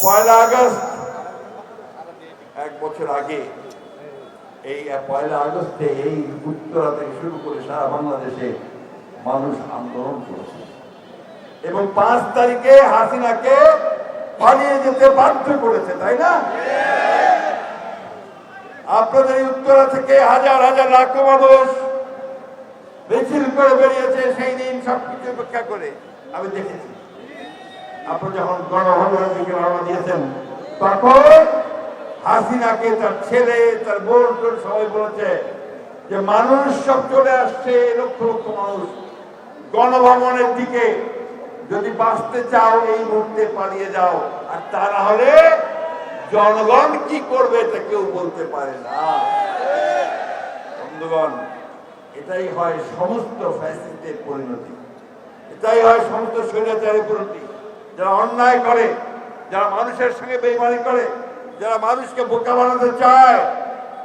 পয়লা August এক বছর আগে এই পয়লা আগস্টে এই উত্তরা থেকে শুরু করে সারা বাংলাদেশে মানুষ আন্দোলন করেছে এবং 5 তারিখে হাসিনাকে পালিয়ে যেতে বাধ্য করেছে, তাই না? আপনাদের উত্তরা থেকে হাজার হাজার লাখো মানুষ মিছিল করে বেরিয়েছে সেই দিন সবকিছু উপেক্ষা করে। আমি দেখেছি আপনারা যখন গণভবনের দিকে রওনা দিয়েছেন তখন হাসিনাকে তার ছেলে তার বোন সবাই বলেছে যে মানুষ সব চলে আসছে, লক্ষ লক্ষ মানুষ গণভবনের দিকে, যদি বাঁচতে চাও এই মুহূর্তে পালিয়ে যাও, আর তা না হলে জনগণ কি করবে তা কেউ বলতে পারে না। বন্ধুগণ, এটাই হয় সমস্ত ফ্যাসিস্টের পরিণতি, এটাই হয় সমস্ত স্বৈরাচারের পরিণতি। যারা অন্যায় করে, যারা মানুষের সঙ্গে বেইমানি করে, যারা মানুষকে বোকা বানাতে চায়,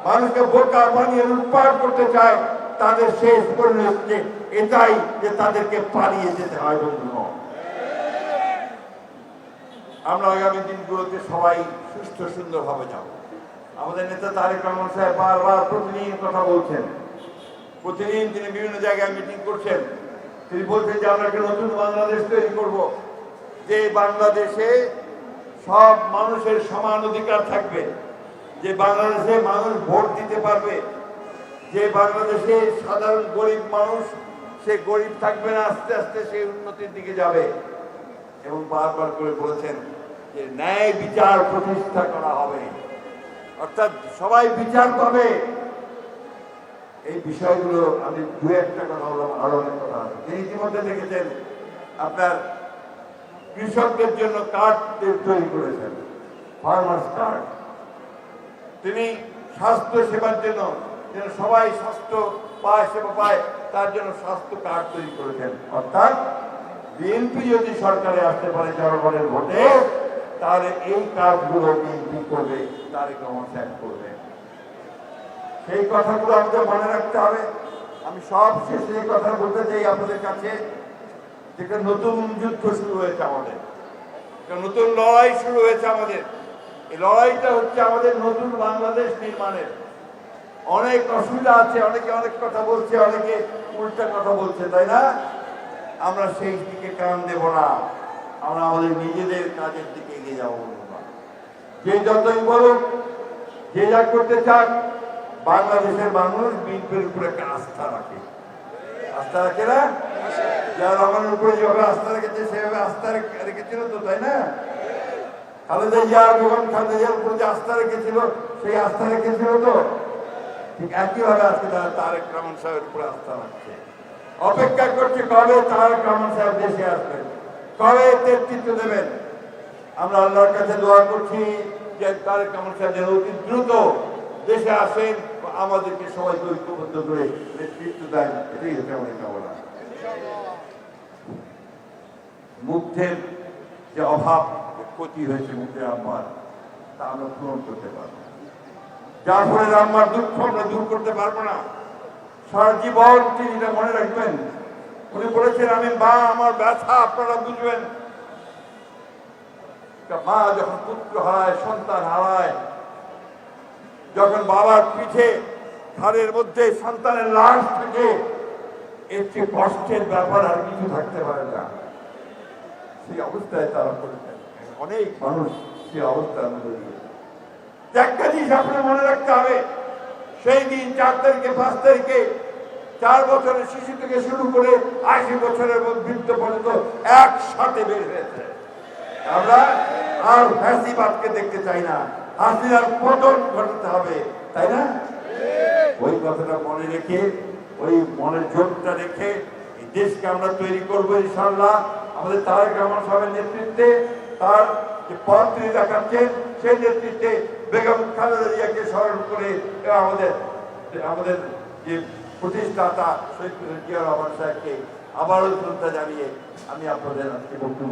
মানুষকে বোকা বানিয়ে লুটপাট করতে চায়, তাদের শেষ পরিণতি এটাই যে তাদেরকে পালিয়ে যেতে হয়। বন্ধুগণ, আমরা আগামী দিনগুলোতে সবাই সুস্থ সুন্দরভাবে যাব। আমাদের নেতা তারেক রহমান সাহেব বারবার প্রতিদিন কথা বলছেন, প্রতিদিন তিনি বিভিন্ন জায়গায় মিটিং করছেন। তিনি বলছেন যে আমরা একটা নতুন বাংলাদেশ তৈরি করব, যে বাংলাদেশে সব মানুষের সমান অধিকার থাকবে, যে বাংলাদেশে মানুষ ভোট দিতে পারবে, যে বাংলাদেশে সাধারণ গরিব মানুষ সে গরিব থাকবে না, আস্তে আস্তে সেই উন্নতির দিকে যাবে। এবং বারবার করে বলেছেন যে ন্যায় বিচার প্রতিষ্ঠা করা হবে, অর্থাৎ সবাই বিচার পাবে। এই বিষয়গুলো আমি দু একটা কথা বললাম, আরো অনেক কথা আছে। তিনি ইতিমধ্যে দেখেছেন আপনার কৃষকদের জন্য কার্ড তৈরি করেছেন, ফার্মার্স কার্ড। তিনি স্বাস্থ্য সেবার জন্য যেন সবাই স্বাস্থ্য পায়, সেবা পায়, তার জন্য স্বাস্থ্য কার্ড তৈরি করেছেন। অর্থাৎ বিএনপি যদি সরকারে আসতে পারে জনগণের ভোটে, তাহলে এই কাজগুলো বিএনপি করবে, তারেক রহমান সাহেব করবে। সেই কথাগুলো আমাদের মনে রাখতে হবে। আমি সব শেষে এই কথা বলতে চাই আপনাদের কাছে, একটা নতুন যুদ্ধ শুরু হয়েছে আমাদের, একটা নতুন লড়াই শুরু হয়েছে আমাদের। এই লড়াইটা হচ্ছে আমাদের নতুন বাংলাদেশ নির্মাণের। অনেক অসুবিধা আছে, অনেকে অনেক কথা বলছে, অনেকে উল্টা কথা বলছে, তাই না? আমরা সেই দিকে কান দেব না, আমরা আমাদের নিজেদের কাজের দিকে এগিয়ে যাবো। যে যতই বলুক, যে যা করতে চাক, বাংলাদেশের মানুষ বিএনপির উপরে একটা আস্থা রাখে। আস্থা রাখে না? যারা রহমানের উপরে যেভাবে আস্থা রেখেছে সেভাবে আস্থা রেখেছিল তো, তাই না? খালেদা জিয়ার যখন খালেদা জিয়ার উপরে যে আস্থা রেখেছিল সেই আস্থা রেখেছিল তো, ঠিক একইভাবে আজকে তারা তারেক রহমান সাহেবের উপরে আস্থা রাখছে। অপেক্ষা করছে কবে তারেক রহমান সাহেব দেশে আসবেন, কবে নেতৃত্ব দেবেন। আমরা আল্লাহর কাছে দোয়া করছি যে তারেক রহমান সাহেব যেন অতি দ্রুত দেশে আসেন, আমাদেরকে সবাইকে ঐক্যবদ্ধ করে নেতৃত্ব দেন। এটাই হচ্ছে আমাদের কামনা। মুগ্ধের যে অভাব, ক্ষতি হয়েছে মুগ্ধের আম্মার, তা আমরা পূরণ করতে পারবো। যার ফলে আম্মার দুঃখ আমরা দূর করতে পারবো না। সারা জীবন তিনি এটা মনে রাখবেন। উনি বলেছেন, আমি মা, আমার ব্যথা আপনারা বুঝবেন। মা যখন পুত্র হারায়, সন্তান হারায়, যখন বাবার পিঠে ঘাড়ের মধ্যে সন্তানের লাশ থাকে, এর চেয়ে কষ্টের ব্যাপার আর কিছু থাকতে পারে না। সেই অবস্থায় তারা করেছেন, অনেক মানুষ সেই অবস্থার মধ্যে দিয়েছে। একটা জিনিস আপনার মনে রাখতে হবে, সেই দিন 4 তারিখে 5 তারিখে 4 বছরের শিশু থেকে শুরু করে 80 বছরের বৃদ্ধ পর্যন্ত একসাথে বের হয়েছে। আমরা আর ফ্যাসিবাদকে দেখতে চাই না, হাসিনার পতন ঘটাতে হবে, তাই না? ওই কথাটা মনে রেখে, ওই মনের জোরটা রেখে এই দেশকে আমরা তৈরি করবো ইনশাআল্লাহ। আমাদের তারেক রহমান সাহেবের নেতৃত্বে, তার যে পথ তিনি দেখাচ্ছেন সেই নেতৃত্বে বেগম খালেদা জিয়াকে স্মরণ করে আমাদের যে প্রতিষ্ঠাতা শহীদ জিয়া রহমান সাহেবকে আবারও শ্রদ্ধা জানিয়ে আমি আপনাদের আজকে বক্তব্য